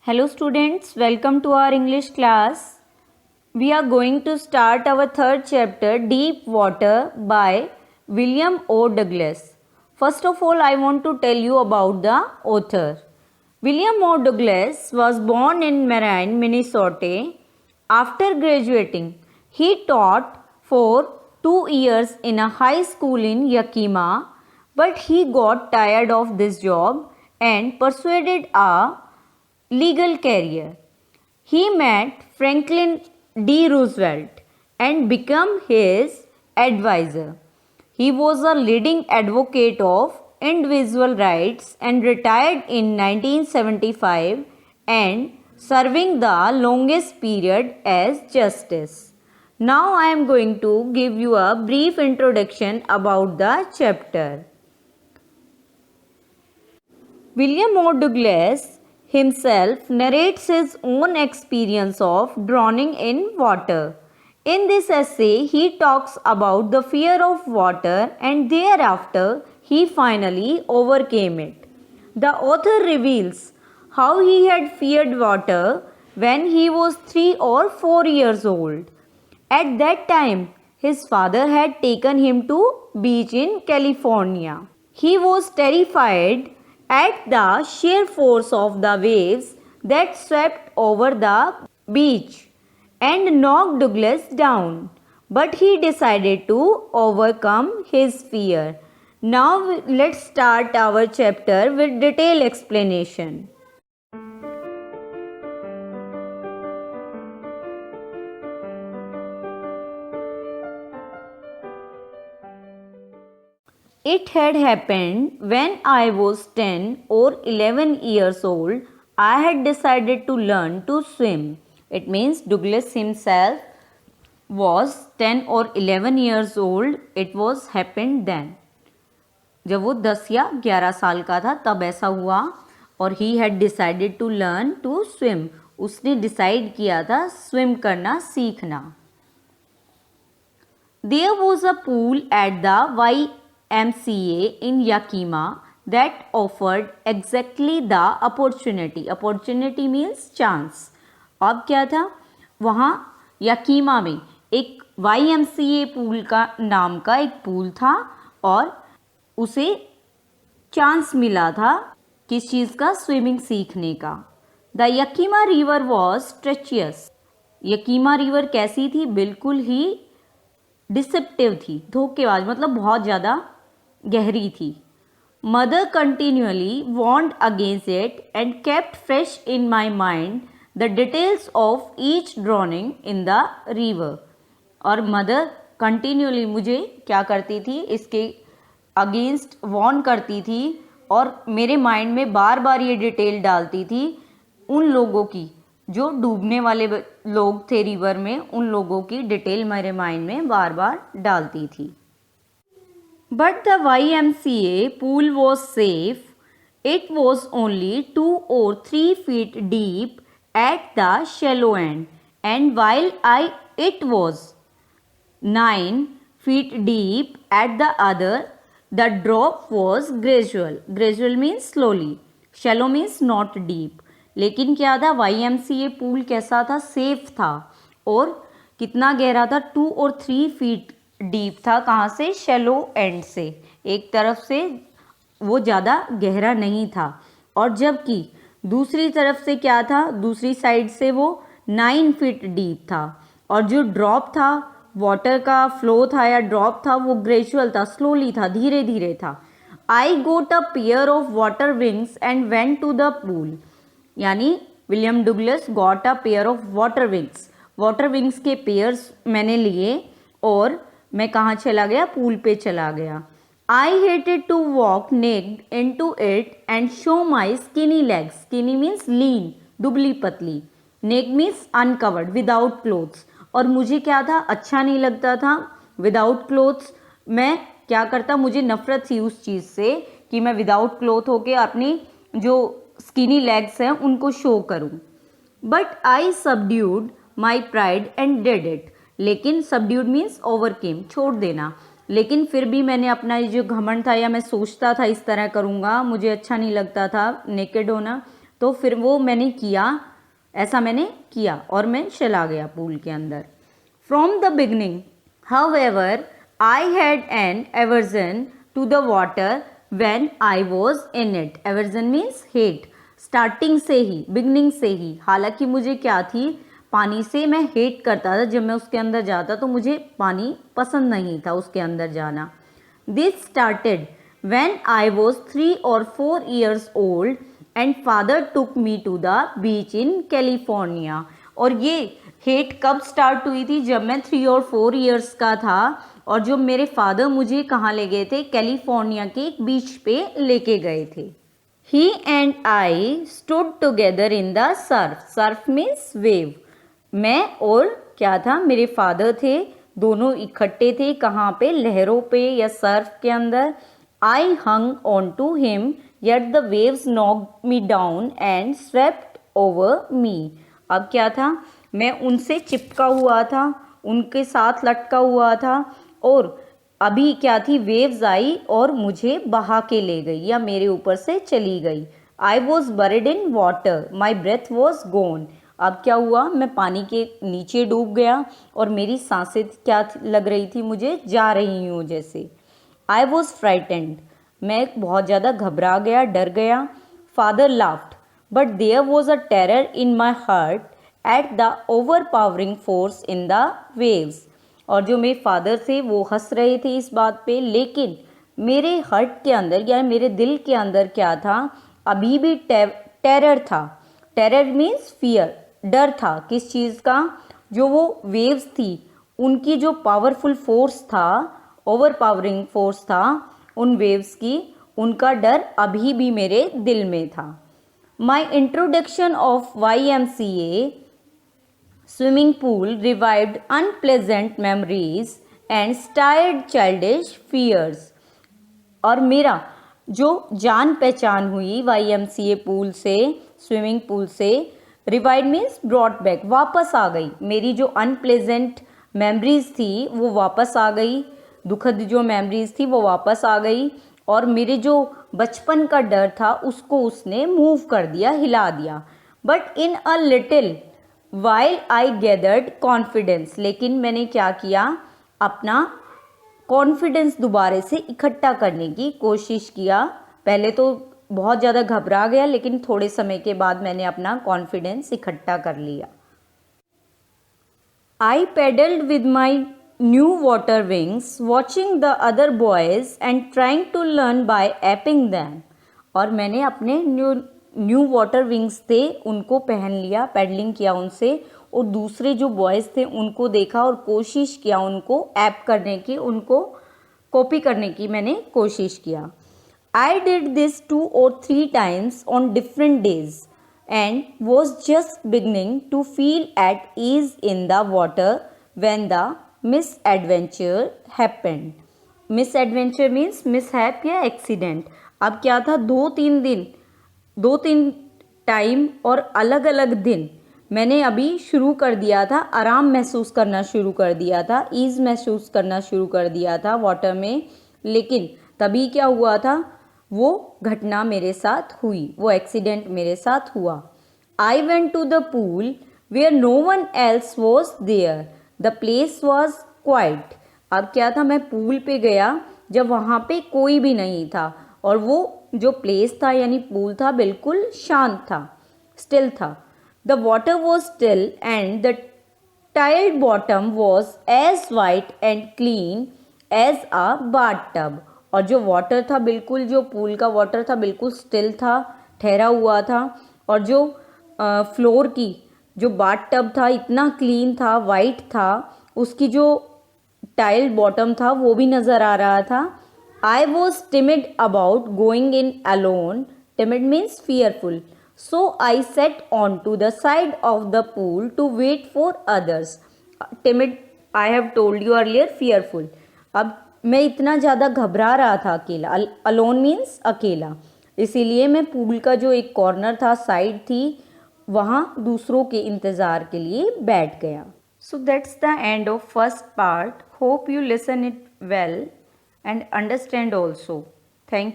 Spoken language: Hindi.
Hello students, welcome to our English class. We are going to start our third chapter, Deep Water by William O. Douglas. First of all, I want to tell you about the author. William O. Douglas was born in Marine, Minnesota. After graduating, he taught for 2 years in a high school in Yakima, but he got tired of this job and pursued a legal career. He met Franklin D. Roosevelt and became his advisor. He was a leading advocate of individual rights and retired in 1975 and serving the longest period as justice. Now I am going to give you a brief introduction about the chapter. William O. Douglas himself narrates his own experience of drowning in water. In this essay, he talks about the fear of water and thereafter he finally overcame it. The author reveals how he had feared water when he was 3 or 4 years old. At that time, his father had taken him to beach in California. He was terrified at the sheer force of the waves that swept over the beach and knocked Douglas down. But he decided to overcome his fear. Now let's start our chapter with detailed explanation. It had happened when I was 10 or 11 years old. I had decided to learn to swim. It means Douglas himself was 10 or 11 years old. It was happened then. जब वो 10 या 11 साल का था तब ऐसा हुआ और he had decided to learn to swim. उसने डिसाइड किया था स्विम करना सीखना. There was a pool at the YMCA in Yakima that offered exactly the opportunity. Opportunity means chance. अब क्या था वहाँ यकीमा में एक YMCA पूल का नाम का एक पूल था और उसे चांस मिला था किस चीज़ का स्विमिंग सीखने का. The Yakima river was treacherous. Yakima river कैसी थी? बिल्कुल ही डिसेप्टिव थी, धोखेबाज, मतलब बहुत ज़्यादा गहरी थी. Mother continually warned against it and kept fresh in my mind the details of each drowning in the river. और मदर कंटिन्यूअली मुझे क्या करती थी? इसके अगेंस्ट वॉर्न करती थी और मेरे माइंड में बार बार ये डिटेल डालती थी उन लोगों की जो डूबने वाले लोग थे रिवर में. उन लोगों की डिटेल मेरे माइंड में बार बार डालती थी. But the YMCA pool was safe. It was only 2 or 3 feet deep at the shallow end, and while it was 9 feet deep at the other, the drop was gradual. Gradual means slowly. Shallow means not deep. लेकिन क्या था? YMCA पूल कैसा था? सेफ था. और कितना गहरा था? 2 और 3 फीट डीप था. कहाँ से? शैलो एंड से. एक तरफ से वो ज़्यादा गहरा नहीं था और जबकि दूसरी तरफ से क्या था? दूसरी साइड से वो 9 फीट डीप था. और जो ड्रॉप था, वाटर का फ्लो था या ड्रॉप था, वो ग्रेजुअल था, स्लोली था, धीरे धीरे था. I got a pair of water wings and went to the pool. यानी William Douglas got a pair of water wings. Water wings के पेयर्स मैंने लिए और मैं कहाँ चला गया? पूल पे चला गया. I hated to walk naked into it and show my skinny legs. Skinny means lean, दुबली पतली. Naked means uncovered, without clothes. और मुझे क्या था? अच्छा नहीं लगता था विदाउट क्लोथ्स. मैं क्या करता? मुझे नफरत थी उस चीज़ से कि मैं विदाउट क्लोथ होके अपनी जो स्किनी लेग्स हैं उनको शो करूं. But I subdued my pride and did it. लेकिन सबड्यूड मीन्स ओवरकेम, छोड़ देना. लेकिन फिर भी मैंने अपना ये जो घमंड था या मैं सोचता था इस तरह करूँगा, मुझे अच्छा नहीं लगता था नेकेड होना, तो फिर वो मैंने किया, ऐसा मैंने किया और मैं चला गया पूल के अंदर. From the beginning however I had an aversion to the water when I was in it. Aversion means hate. Starting से ही, बिगनिंग से ही, हालांकि मुझे क्या थी, पानी से मैं हेट करता था. जब मैं उसके अंदर जाता तो मुझे पानी पसंद नहीं था उसके अंदर जाना. This started when I was 3 or 4 years old and father took me to the beach in California. और ये हेट कब स्टार्ट हुई थी, जब मैं 3 और 4 years का था और जो मेरे फादर मुझे कहाँ ले गए थे, कैलिफोर्निया के एक बीच पे लेके गए थे. He and I stood together in the surf. Surf means wave. मैं और क्या था, मेरे फादर थे, दोनों इकट्ठे थे. कहाँ पे, लहरों पे या सर्फ के अंदर. I hung on to him yet the waves knocked me down and swept over me. अब क्या था, मैं उनसे चिपका हुआ था, उनके साथ लटका हुआ था और अभी क्या थी, वेव्स आई और मुझे बहा के ले गई या मेरे ऊपर से चली गई. I was buried in water, my breath was gone. अब क्या हुआ, मैं पानी के नीचे डूब गया और मेरी सांसें क्या लग रही थी, मुझे जा रही हूँ जैसे. आई वॉज फ्राइटेंड, मैं बहुत ज़्यादा घबरा गया, डर गया. Father laughed but there was a terror in my heart at the overpowering force in the waves. और जो मेरे फादर थे वो हंस रहे थे इस बात पे, लेकिन मेरे हार्ट के अंदर या मेरे दिल के अंदर क्या था, अभी भी टेरर था. टेरर मीन्स फियर, डर था. किस चीज़ का, जो वो वेव्स थी उनकी जो पावरफुल फोर्स था, ओवर पावरिंग फोर्स था उन वेव्स की, उनका डर अभी भी मेरे दिल में था. My introduction of YMCA swimming pool revived unpleasant memories and stirred childish fears. और मेरा जो जान पहचान हुई YMCA पूल से, स्विमिंग पूल से, रिवाइव मीन्स ब्रॉट बैक, वापस आ गई. मेरी जो अनप्लेजेंट मेमोरीज थी वो वापस आ गई, दुखद जो मेमोरीज थी वो वापस आ गई और मेरे जो बचपन का डर था उसको उसने मूव कर दिया, हिला दिया. But in a little while I gathered confidence, लेकिन मैंने क्या किया, अपना कॉन्फिडेंस दोबारा से इकट्ठा करने की कोशिश किया. पहले तो बहुत ज़्यादा घबरा गया, लेकिन थोड़े समय के बाद मैंने अपना कॉन्फिडेंस इकट्ठा कर लिया. I paddled with my new water wings watching the other boys and trying to learn by aping them. और मैंने अपने न्यू वाटर विंग्स थे उनको पहन लिया, पेडलिंग किया उनसे, और दूसरे जो बॉयज़ थे उनको देखा और कोशिश किया उनको ऐप करने की, उनको कॉपी करने की मैंने कोशिश किया. I did this 2 or 3 times on different days and was just beginning to feel at ease in the water when the misadventure happened. Misadventure means mishap या accident. अब क्या था, 2-3 टाइम और अलग अलग दिन मैंने अभी शुरू कर दिया था, आराम महसूस करना शुरू कर दिया था, ईज़ महसूस करना शुरू कर दिया था वाटर में. लेकिन तभी क्या हुआ था, वो घटना मेरे साथ हुई, वो एक्सीडेंट मेरे साथ हुआ. I went to the pool where no one else was there, the place was quite. अब क्या था, मैं पूल पे गया जब वहाँ पे कोई भी नहीं था और वो जो प्लेस था यानी पूल था बिल्कुल शांत था, स्टिल था. The water was still and the tiled bottom was as white and clean as a bathtub. और जो वाटर था बिल्कुल, जो पूल का वाटर था बिल्कुल स्टिल था, ठहरा हुआ था, और जो फ्लोर की जो बाथ टब था इतना क्लीन था, वाइट था, उसकी जो टाइल्ड बॉटम था वो भी नज़र आ रहा था. I was timid about going in alone. Timid means fearful. So I sat onto the side of the pool to wait for others. Timid, I have told you earlier, fearful. अब मैं इतना ज़्यादा घबरा रहा था अकेला, alone means अकेला, इसीलिए मैं पूल का जो एक कॉर्नर था, साइड थी, वहाँ दूसरों के इंतज़ार के लिए बैठ गया. So that's the end of first part. Hope you listen it well and understand also. Thank you.